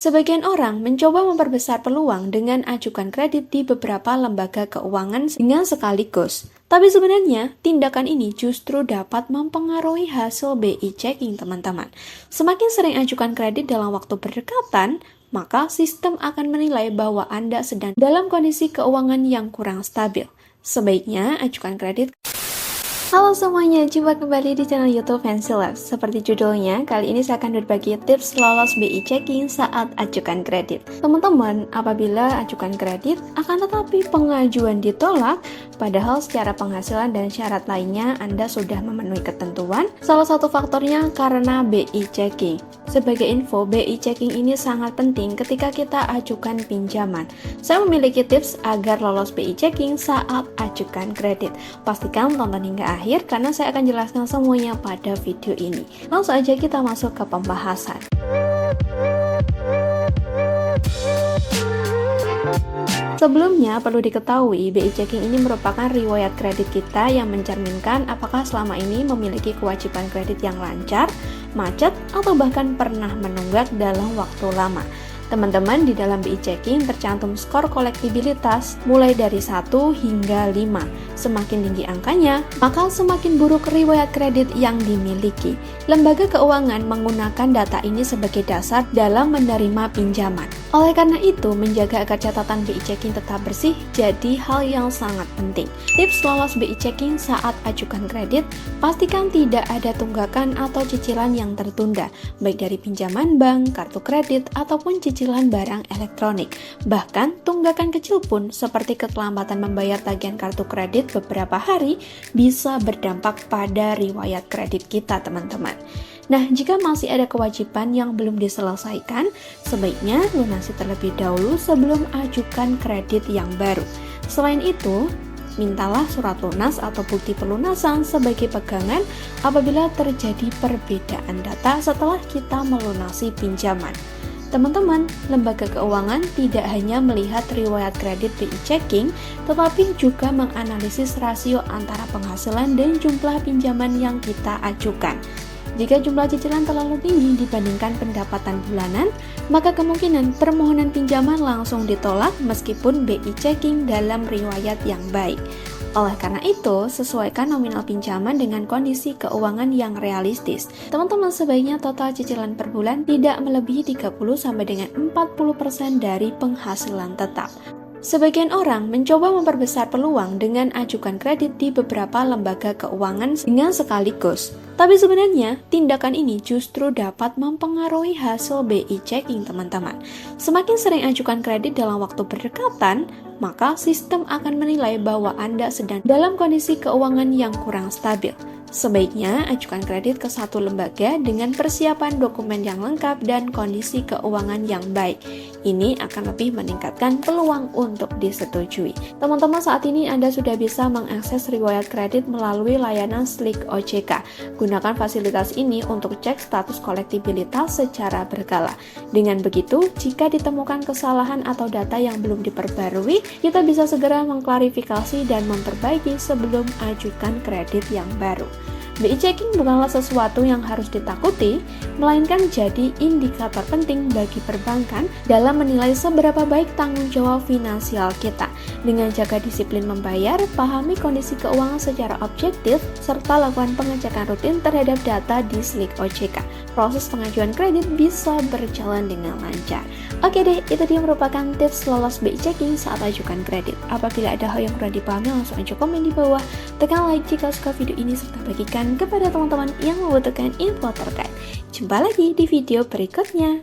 Sebagian orang mencoba memperbesar peluang dengan ajukan kredit di beberapa lembaga keuangan dengan sekaligus. Tapi sebenarnya, tindakan ini justru dapat mempengaruhi hasil BI checking, teman-teman. Semakin sering ajukan kredit dalam waktu berdekatan, maka sistem akan menilai bahwa Anda sedang dalam kondisi keuangan yang kurang stabil. Sebaiknya ajukan kredit. Halo semuanya, jumpa kembali di channel YouTube Fancy Labs. Seperti judulnya, kali ini saya akan berbagi tips lolos BI checking saat ajukan kredit. Teman-teman, apabila ajukan kredit, akan tetapi pengajuan ditolak, padahal secara penghasilan dan syarat lainnya Anda sudah memenuhi ketentuan, salah satu faktornya karena BI checking. Sebagai info, BI checking ini sangat penting ketika kita ajukan pinjaman. Saya memiliki tips agar lolos BI checking saat ajukan kredit. Pastikan tonton hingga akhir karena saya akan jelaskan semuanya pada video ini. Langsung aja kita masuk ke pembahasan. Sebelumnya, perlu diketahui, BI checking ini merupakan riwayat kredit kita yang mencerminkan apakah selama ini memiliki kewajiban kredit yang lancar, macet, atau bahkan pernah menunggak dalam waktu lama. Teman-teman, di dalam BI checking tercantum skor kolektibilitas mulai dari 1 hingga 5. Semakin tinggi angkanya, maka semakin buruk riwayat kredit yang dimiliki. Lembaga keuangan menggunakan data ini sebagai dasar dalam menerima pinjaman. Oleh karena itu, menjaga agar catatan BI checking tetap bersih jadi hal yang sangat penting. Tips lolos BI checking saat ajukan kredit, pastikan tidak ada tunggakan atau cicilan yang tertunda, baik dari pinjaman bank, kartu kredit, ataupun cicilan barang elektronik. Bahkan, tunggakan kecil pun seperti keterlambatan membayar tagihan kartu kredit beberapa hari bisa berdampak pada riwayat kredit kita, teman-teman. Nah, jika masih ada kewajiban yang belum diselesaikan, sebaiknya lunasi terlebih dahulu sebelum ajukan kredit yang baru. Selain itu, mintalah surat lunas atau bukti pelunasan sebagai pegangan apabila terjadi perbedaan data setelah kita melunasi pinjaman. Teman-teman, lembaga keuangan tidak hanya melihat riwayat kredit BI checking, tetapi juga menganalisis rasio antara penghasilan dan jumlah pinjaman yang kita ajukan. Jika jumlah cicilan terlalu tinggi dibandingkan pendapatan bulanan, maka kemungkinan permohonan pinjaman langsung ditolak meskipun BI checking dalam riwayat yang baik. Oleh karena itu, sesuaikan nominal pinjaman dengan kondisi keuangan yang realistis. Teman-teman, sebaiknya total cicilan per bulan tidak melebihi 30-40% dari penghasilan tetap. Sebagian orang mencoba memperbesar peluang dengan ajukan kredit di beberapa lembaga keuangan dengan sekaligus. Tapi sebenarnya, tindakan ini justru dapat mempengaruhi hasil BI checking, teman-teman. Semakin sering ajukan kredit dalam waktu berdekatan, maka sistem akan menilai bahwa Anda sedang dalam kondisi keuangan yang kurang stabil. Sebaiknya ajukan kredit ke satu lembaga dengan persiapan dokumen yang lengkap dan kondisi keuangan yang baik. Ini akan lebih meningkatkan peluang untuk disetujui. Teman-teman, saat ini Anda sudah bisa mengakses riwayat kredit melalui layanan Slick OJK. Gunakan fasilitas ini untuk cek status kolektibilitas secara berkala. Dengan begitu, jika ditemukan kesalahan atau data yang belum diperbarui, kita bisa segera mengklarifikasi dan memperbaiki sebelum ajukan kredit yang baru. BI checking bukanlah sesuatu yang harus ditakuti, melainkan jadi indikator penting bagi perbankan dalam menilai seberapa baik tanggung jawab finansial kita. Dengan jaga disiplin membayar, pahami kondisi keuangan secara objektif, serta lakukan pengecekan rutin terhadap data di Slick OJK. Proses pengajuan kredit bisa berjalan dengan lancar. Oke deh, itu dia merupakan tips lolos BI checking saat ajukan kredit. Apabila ada hal yang kurang dipahami, langsung aja komen di bawah. Tekan like jika suka video ini serta bagikan kepada teman-teman yang membutuhkan info terkait. Jumpa lagi di video berikutnya.